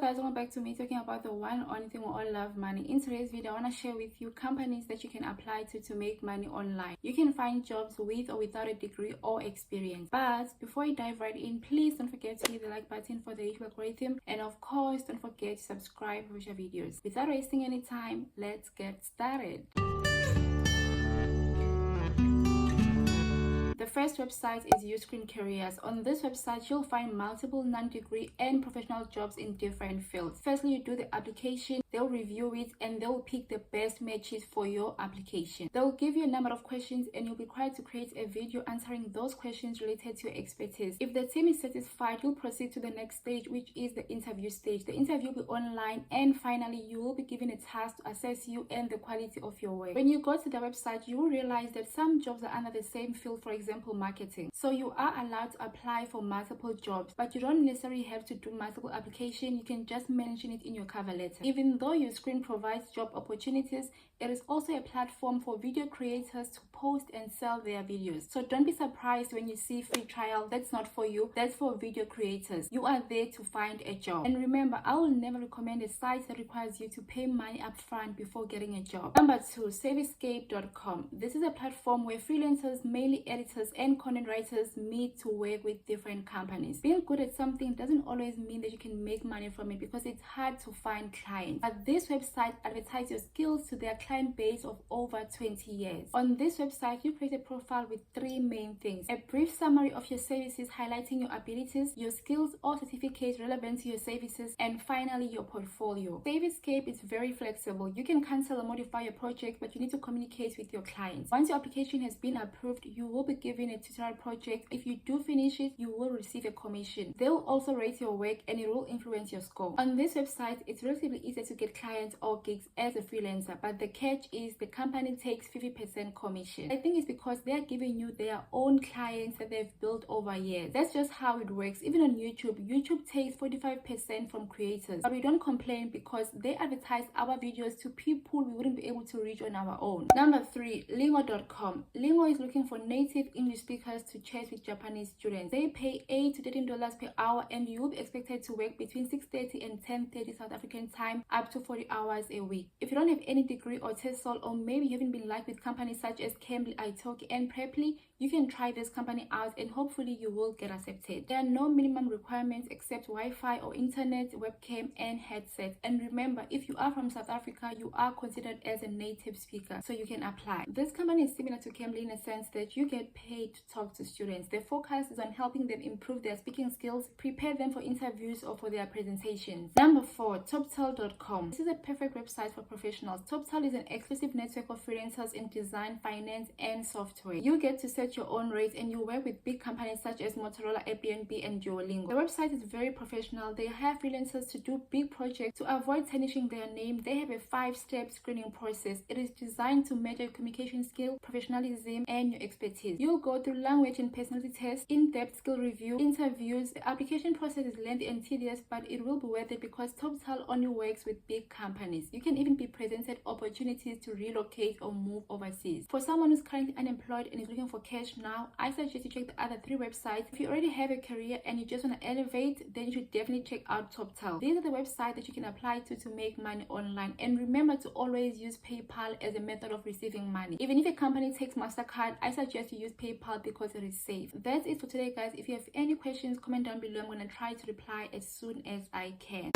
guys, welcome back to me talking about the one only thing we all love, money. In today's video, I want to share with you companies that you can apply to make money online. You can find jobs with or without a degree or experience. But before you dive right in, please don't forget to hit the like button for the YouTube algorithm, and of course don't forget to subscribe for future videos. Without wasting any time, let's get started. The first website is Uscreen Careers. On this website, you'll find multiple non-degree and professional jobs in different fields. Firstly, you do the application, they'll review it, and they'll pick the best matches for your application. They'll give you a number of questions, and you'll be required to create a video answering those questions related to your expertise. If the team is satisfied, you'll proceed to the next stage, which is the interview stage. The interview will be online, and finally, you will be given a task to assess you and the quality of your work. When you go to the website, you will realize that some jobs are under the same field, for example, marketing. So you are allowed to apply for multiple jobs, but you don't necessarily have to do multiple applications. You can just mention it in your cover letter. Even though Uscreen provides job opportunities, it is also a platform for video creators to post and sell their videos. So don't be surprised when you see free trial. That's not for you. That's for video creators. You are there to find a job. And remember, I will never recommend a site that requires you to pay money up front before getting a job. Number 2, Safescape.com. This is a platform where freelancers, mainly editors and content writers, meet to work with different companies. Being good at something doesn't always mean that you can make money from it, because it's hard to find clients. But this website advertises your skills to their client base of over 20 years. On this website, you create a profile with 3 main things: a brief summary of your services highlighting your abilities, your skills or certificates relevant to your services, and finally your portfolio. Safescape is very flexible. You can cancel or modify your project, but you need to communicate with your clients. Once your application has been approved, you will be given a tutorial project. If you do finish it, you will receive a commission. They will also rate your work, and it will influence your score. On this website, it's relatively easy to get clients or gigs as a freelancer, but the catch is the company takes 50% commission. I think it's because they're giving you their own clients that they've built over years. That's just how it works. Even on YouTube takes 45% from creators, but we don't complain because they advertise our videos to people we wouldn't be able to reach on our own. Number 3, Lingo.com. Lingo is looking for native English speakers to chat with Japanese students. They pay $8 to $13 per hour, and you will be expected to work between 6:30 and 10:30 South African time, up to 40 hours a week. If you don't have any degree or Topsail, or maybe you haven't been liked with companies such as Cambly, Italki, and Prepley, you can try this company out and hopefully you will get accepted. There are no minimum requirements except Wi-Fi or internet, webcam, and headset. And remember, if you are from South Africa, you are considered as a native speaker, so you can apply. This company is similar to Cambly in a sense that you get paid to talk to students. Their focus is on helping them improve their speaking skills, prepare them for interviews or for their presentations. Number 4, Topsail.com. This is a perfect website for professionals. Topsail is an exclusive network of freelancers in design, finance, and software. You get to set your own rates, and you work with big companies such as Motorola, Airbnb, and Duolingo. The website is very professional. They hire freelancers to do big projects. To avoid tarnishing their name, they have a 5-step screening process. It is designed to measure your communication skill, professionalism, and your expertise. You'll go through language and personality tests, in-depth skill review, interviews. The application process is lengthy and tedious, but it will be worth it because Topsail only works with big companies. You can even be presented opportunities to relocate or move overseas. For someone who's currently unemployed and is looking for cash now, I suggest you check the other 3 websites. If you already have a career and you just want to elevate, then you should definitely check out Topsail. These are the websites that you can apply to make money online. And remember to always use PayPal as a method of receiving money. Even if a company takes MasterCard, I suggest you use PayPal because it is safe. That's it for today, guys. If you have any questions, comment down below. I'm going to try to reply as soon as I can.